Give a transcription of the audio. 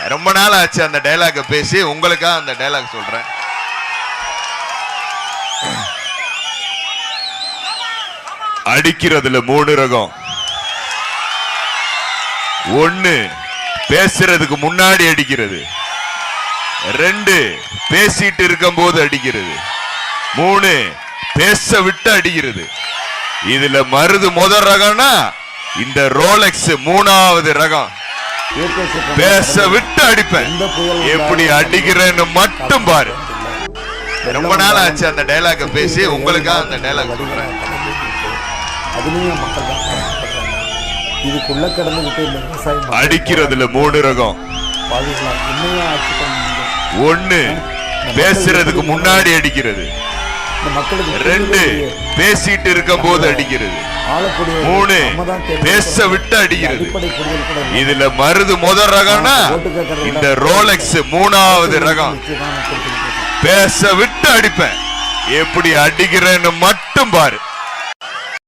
ரொம்ப நாள் ஆச்சு அந்த டைலாக பேசி, உங்களுக்காக அந்த டைலாக் சொல்றேன். அடிக்கிறதுல 3 ரகம். 1 பேசுறதுக்கு முன்னாடி அடிக்கிறது, 2 பேசிட்டு இருக்கும் போது அடிக்கிறது, 3 பேச விட்டு அடிக்கிறது. இதுல மருது முதல் ரகம்னா இந்த ரோலெக்ஸ் 3வது ரகம். பேச விட்டு அடிப்பேன், எப்படி அடிக்கிறேன்னு மட்டும் பாரு. ரொம்ப நாள் ஆச்சு அந்த டைலாக பேசி, உங்களுக்காக அந்த டைலாக் சொல்றேன். இதுக்குள்ள கடந்துகிட்டு இந்த விவசாயம் அடிக்கிறதுல 3 ரகம். 1 பேசுறதுக்கு முன்னாடி அடிக்கிறது, 2 பேசிட்டு இருக்கும் போது அடிக்கிறது, 3 பேச விட்டு அடிக்கிறது. இதுல மருது முதல் ரகம்னா இந்த ரோலெக்ஸ் 3வது ரகம். பேச விட்டு அடிப்பேன், எப்படி அடிக்கிறேன்னு மட்டும் பாரு.